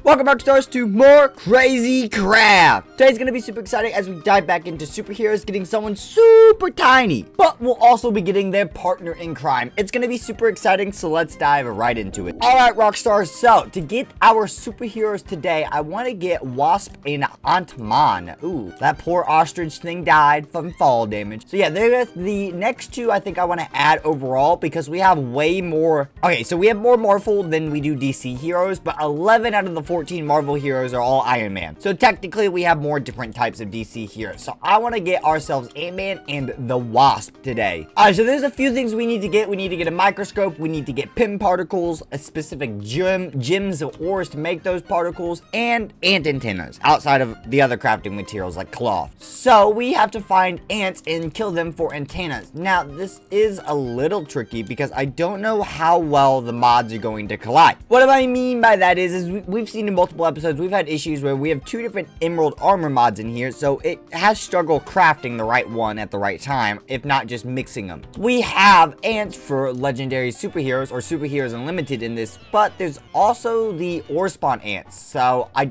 Welcome Rockstars to more crazy crap. Today's gonna be super exciting as we dive back into superheroes getting someone super tiny, but we'll also be getting their partner in crime. It's gonna be super exciting, so let's dive right into it. Alright Rockstars, so to get our superheroes today, I want to get Wasp and Antman. Ooh, that poor ostrich thing died from fall damage. So yeah, they're the next two I think I want to add overall because we have way more. Okay, so we have more Marvel than we do DC heroes, but 11 out of the 14 Marvel heroes are all Iron Man. So technically we have more different types of DC heroes. So I want to get ourselves Antman and the Wasp today. Alright, so there's a few things we need to get. We need to get a microscope. We need to get pin particles, a specific gems or ores to make those particles, and ant antennas outside of the other crafting materials like cloth. So we have to find ants and kill them for antennas. Now this is a little tricky because I don't know how well the mods are going to collide. What I mean by that is we've seen in multiple episodes, we've had issues where we have two different emerald armor mods in here, so it has struggled crafting the right one at the right time, if not just mixing them. We have ants for legendary superheroes or superheroes unlimited in this, but there's also the ore spawn ants. So I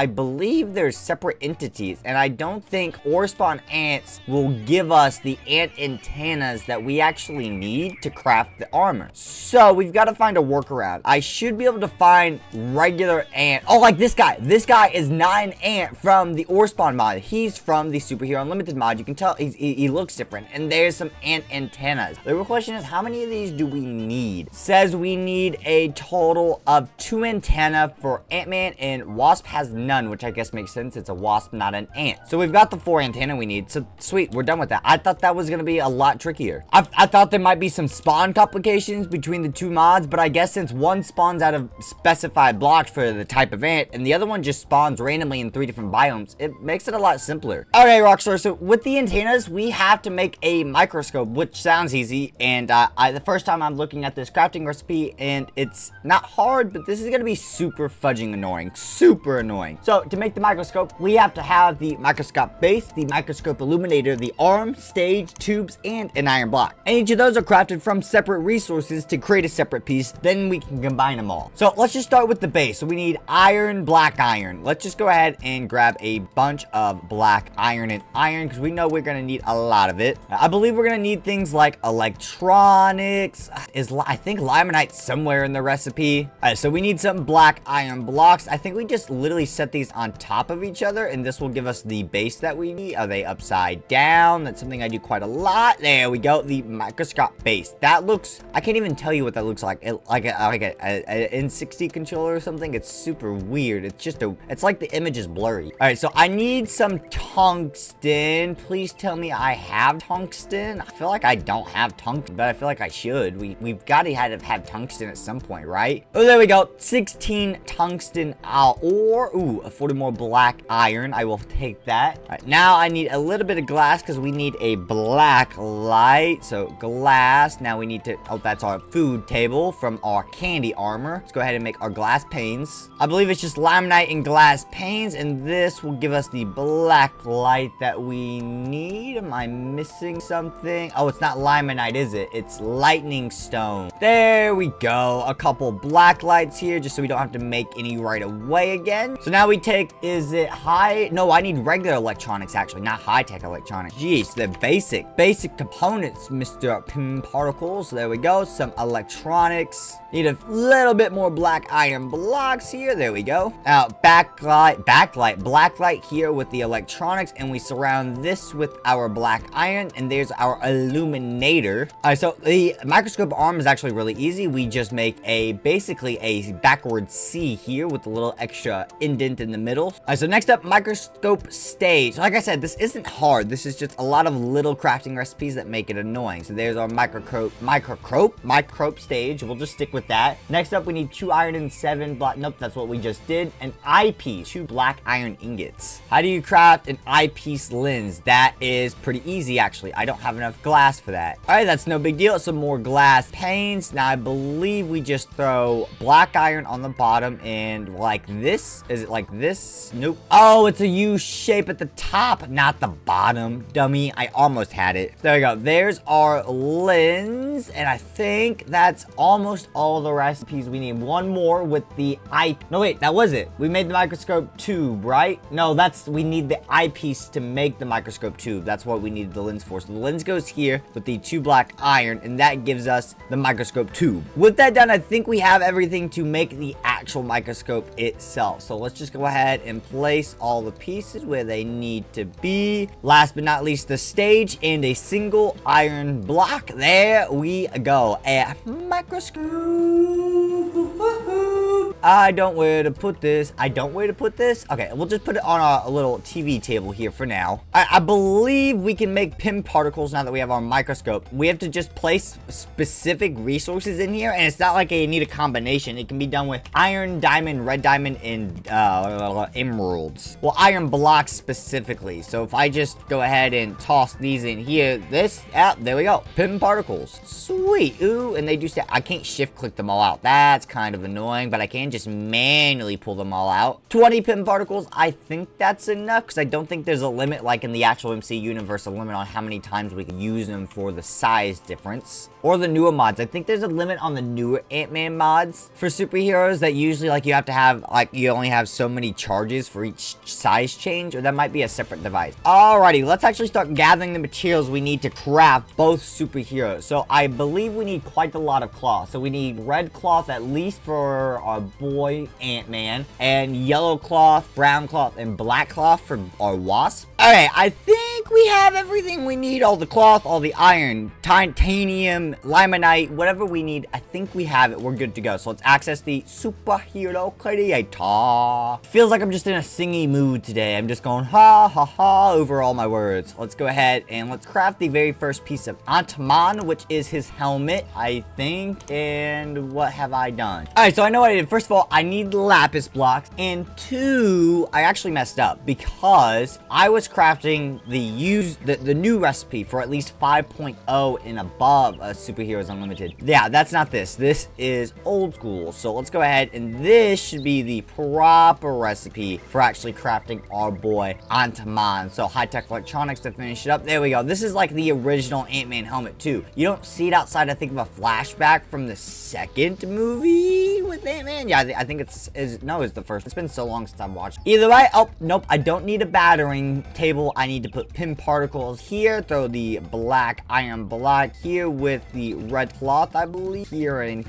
believe they're separate entities, and I don't think ore spawn ants will give us the ant antennas that we actually need to craft the armor. So we've got to find a workaround. I should be able to find regular ant. Oh, like this guy. This guy is not an ant from the ore spawn mod. He's from the superhero unlimited mod. You can tell he looks different. And there's some ant antennas. The real question is, how many of these do we need? Says we need a total of 2 antenna for Antman, and Wasp has none, which I guess makes sense. It's a wasp, not an ant. So we've got the 4 antenna we need. So sweet, we're done with that. I thought that was gonna be a lot trickier. I thought there might be some spawn complications between the two mods, but I guess since one spawns out of specified blocks for the type of ant, and the other one just spawns randomly in 3 different biomes, it makes it a lot simpler. Okay, Rockstar, so with the antennas, we have to make a microscope, which sounds easy, and the first time I'm looking at this crafting recipe, and it's not hard, but this is gonna be super fudging annoying. Super annoying. So, to make the microscope, we have to have the microscope base, the microscope illuminator, the arm, stage, tubes, and an iron block. And each of those are crafted from separate resources to create a separate piece, then we can combine them all. So, let's just start with the base. So, we need iron, black iron. Let's just go ahead and grab a bunch of black iron and iron because we know we're going to need a lot of it. I believe we're going to need things like electronics. I think limonite somewhere in the recipe. Alright, so we need some black iron blocks. I think we just literally set these on top of each other and this will give us the base that we need. Are they upside down? That's something I do quite a lot. There we go. The microscope base. That looks, I can't even tell you what that looks like. Like a N60 controller or something. It's super weird. It's just it's like the image is blurry. All right, so I need some tungsten. Please tell me I have tungsten. I feel like I don't have tungsten, but I feel like I should. We've got to have tungsten at some point, right? Oh, there we go. 16 tungsten ore. Ooh, 40 more black iron. I will take that. All right, now I need a little bit of glass because we need a black light. So glass. Now we need to, oh, that's our food table from our candy armor. Let's go ahead and make our glass panes. I believe it's just limonite and glass panes, and this will give us the black light that we need. Am I missing something? Oh, it's not limonite, is it? It's lightning stone. There we go. A couple black lights here just so we don't have to make any right away again. So now we take, is it high? No, I need regular electronics actually, not high-tech electronics. Jeez, they're basic components, Mr. Pin Particles. There we go. Some electronics. Need a little bit more black iron blocks here. There we go. Now, black light here with the electronics, and we surround this with our black iron, and there's our illuminator. All right, so the microscope arm is actually really easy. We just make basically a backward C here with a little extra indent in the middle. All right, so next up, microscope stage. Like I said, this isn't hard. This is just a lot of little crafting recipes that make it annoying. So there's our microscope stage. We'll just stick with that. Next up, we need 2 iron and 7 black. Nope, that's what we just did. An eyepiece, 2 black iron ingots. How do you craft an eyepiece lens? That is pretty easy, actually. I don't have enough glass for that. All right, that's no big deal. Some more glass panes. Now, I believe we just throw black iron on the bottom and like this. Is it like this? Nope. Oh, it's a U shape at the top, not the bottom. Dummy, I almost had it. There we go. There's our lens, and I think that's almost all the recipes we need. One more with the eye. No, wait. wait, that was it. We made the microscope tube, right? No, we need the eyepiece to make the microscope tube. That's what we needed the lens for. So the lens goes here with the 2 black iron, and that gives us the microscope tube. With that done, I think we have everything to make the actual microscope itself. So let's just go ahead and place all the pieces where they need to be. Last but not least, the stage and a single iron block. There we go. A microscope. I don't know where to put this. Okay, we'll just put it on a little TV table here for now. I believe we can make pin particles now that we have our microscope. We have to just place specific resources in here, and it's not like you need a combination. It can be done with iron, diamond, red diamond, and emeralds. Well, iron blocks specifically. So if I just go ahead and toss these in here, there we go. Pin particles. Sweet. Ooh, and they do say I can't shift click them all out. That's kind of annoying, but I can just manually pull them all out. 20 pin particles. I think that's enough because I don't think there's a limit like in the actual MC universe, a limit on how many times we can use them for the size difference. Or the newer mods. I think there's a limit on the newer Ant-Man mods for superheroes that usually like you have to have like you only have so many charges for each size change, or that might be a separate device. Alrighty, let's actually start gathering the materials we need to craft both superheroes. So I believe we need quite a lot of cloth. So we need red cloth at least for our boy Ant-Man, and yellow cloth, brown cloth, and black cloth for our Wasp. Okay, I think we have everything we need. All the cloth, all the iron, titanium, limonite, whatever we need. I think we have it. We're good to go. So let's access the superhero creator. Feels like I'm just in a singy mood today. I'm just going ha ha ha over all my words. Let's go ahead and let's craft the very first piece of Antman, which is his helmet, I think. And what have I done? All right, so I know what I did. First of all, I need lapis blocks, and 2, I actually messed up because I was crafting the new recipe for at least 5.0 and above Superheroes Unlimited. Yeah, that's not this. This is old school. So let's go ahead, and this should be the proper recipe for actually crafting our boy Antman. So high-tech electronics to finish it up. There we go. This is like the original Ant-Man helmet too. You don't see it outside, I think, of a flashback from the second movie with Ant-Man. Yeah, I think it's the first. It's been so long since I've watched. Either way, oh, nope, I don't need a battering table. I need to put pin particles here, throw the black iron block here with the red cloth, I believe, here, and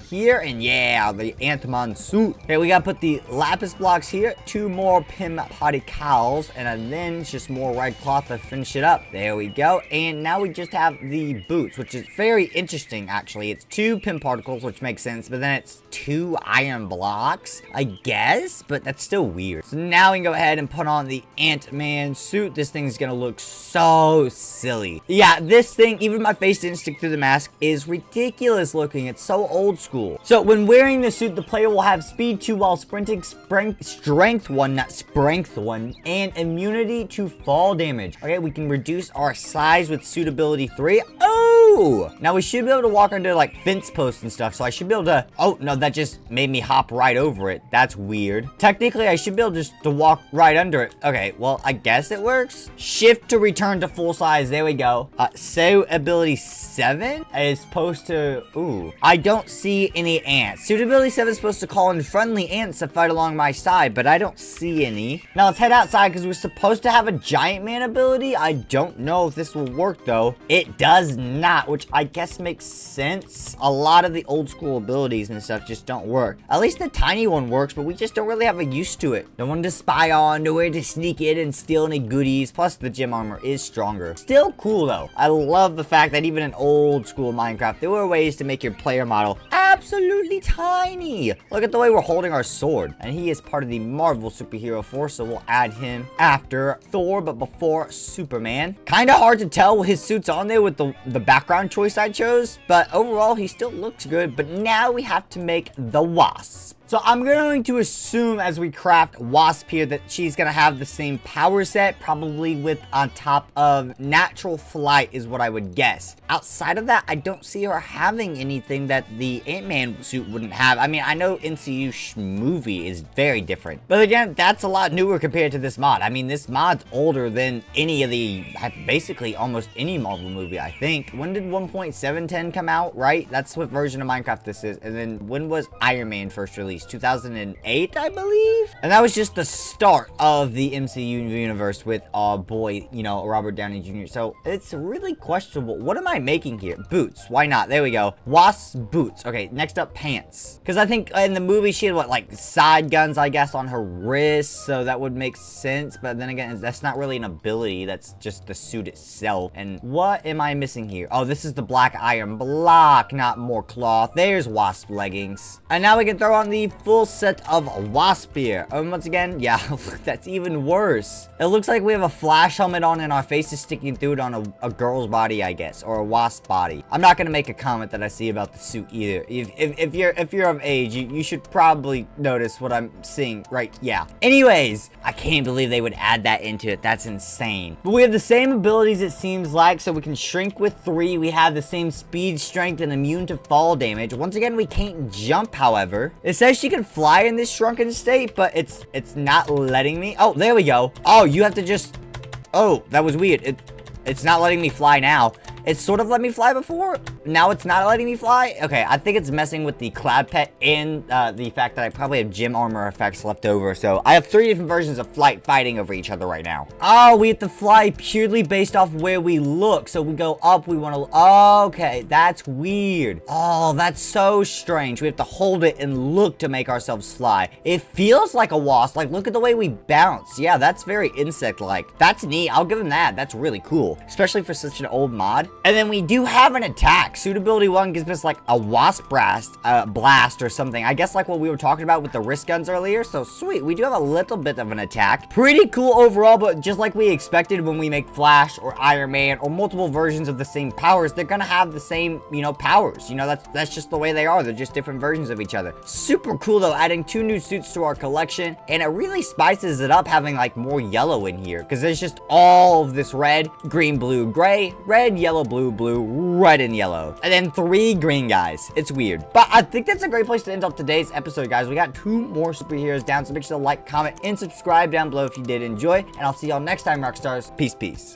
yeah, the Antman suit. Okay, we gotta put the lapis blocks here, 2 more pin particles, and then just more red cloth to finish it up. There we go, and now we just have the boots, which is very interesting, actually. It's 2 pin particles, which makes sense, but then it's 2 iron blocks, I guess, but that's still weird. So now we can go ahead and put on the Ant-Man suit. This thing's gonna look so silly. Yeah, this thing, even my face didn't stick through the mask, is ridiculous looking. It's so old school. So when wearing the suit, the player will have speed 2 while sprinting, strength 1, not strength 1, and immunity to fall damage. Okay, we can reduce our size with suitability 3. Oh! Now we should be able to walk under like fence posts and stuff, so I should be able to, oh no, that just made me hop right over it. That's weird. Technically, I should be able just to walk right under it. Okay, well, I guess it works. Shift to return to full size. There we go. So ability 7 is supposed to, ooh, I don't see any ants. Suitability 7 is supposed to call in friendly ants to fight along my side, but I don't see any. Now let's head outside because we're supposed to have a giant man ability. I don't know if this will work though. It does not, which I guess makes sense. A lot of the old school abilities and stuff just don't work. At least the tiny one works, but we just don't really have a use to it. No one to spy on, nowhere to sneak in and steal any goodies. Plus the gym armor is stronger. Still cool though. I love the fact that even in old school Minecraft, there were ways to make your player model absolutely tiny. Look at the way we're holding our sword. And he is part of the Marvel superhero force, so we'll add him after Thor, but before Superman. Kind of hard to tell his suit's on there with the background choice I chose, but overall he still looks good. But now we have to make the Wasp. So I'm going to assume as we craft Wasp here that she's going to have the same power set, probably with on top of natural flight is what I would guess. Outside of that, I don't see her having anything that the Ant-Man suit wouldn't have. I mean, I know MCU movie is very different, but again, that's a lot newer compared to this mod. I mean, this mod's older than any of the, basically almost any Marvel movie, I think. When did 1.710 come out, right? That's what version of Minecraft this is. And then when was Iron Man first released? released? 2008, I believe? And that was just the start of the MCU universe with our boy, you know, Robert Downey Jr. So it's really questionable. What am I making here? Boots. Why not? There we go. Wasp's boots. Okay, next up, pants. Because I think in the movie she had, what, like side guns, I guess, on her wrist. So that would make sense. But then again, that's not really an ability. That's just the suit itself. And what am I missing here? Oh, this is the black iron block, not more cloth. There's Wasp leggings. And now we can throw on the full set of Wasp here. And once again, yeah, that's even worse. It looks like we have a Flash helmet on and our face is sticking through it on a girl's body, I guess, or a Wasp body. I'm not gonna make a comment that I see about the suit either. If you're of age, you should probably notice what I'm seeing, right? Yeah. Anyways, I can't believe they would add that into it. That's insane. But we have the same abilities, it seems like, so we can shrink with 3. We have the same speed, strength, and immune to fall damage. Once again, we can't jump, however. It says she can fly in this shrunken state, but it's not letting me. Oh, there we go. Oh, you have to just... Oh, that was weird. It's not letting me fly now. It sort of let me fly before. Now it's not letting me fly. Okay, I think it's messing with the cloud pet and the fact that I probably have gym armor effects left over. So I have 3 different versions of flight fighting over each other right now. Oh, we have to fly purely based off where we look. So we go up, we want to... Okay, that's weird. Oh, that's so strange. We have to hold it and look to make ourselves fly. It feels like a wasp. Like, look at the way we bounce. Yeah, that's very insect-like. That's neat. I'll give them that. That's really cool, especially for such an old mod. And then we do have an attack. Suitability 1 gives us like a wasp blast or something. I guess like what we were talking about with the wrist guns earlier. So sweet. We do have a little bit of an attack. Pretty cool overall, but just like we expected when we make Flash or Iron Man or multiple versions of the same powers, they're gonna have the same, you know, powers. You know, that's just the way they are. They're just different versions of each other. Super cool though, adding 2 new suits to our collection. And it really spices it up having like more yellow in here, because there's just all of this red, green, blue, gray, red, yellow, blue, blue, red, and yellow. And then 3 green guys. It's weird. But I think that's a great place to end up today's episode, guys. We got 2 more superheroes down, so make sure to like, comment, and subscribe down below if you did enjoy. And I'll see y'all next time, Rockstars. Peace, peace.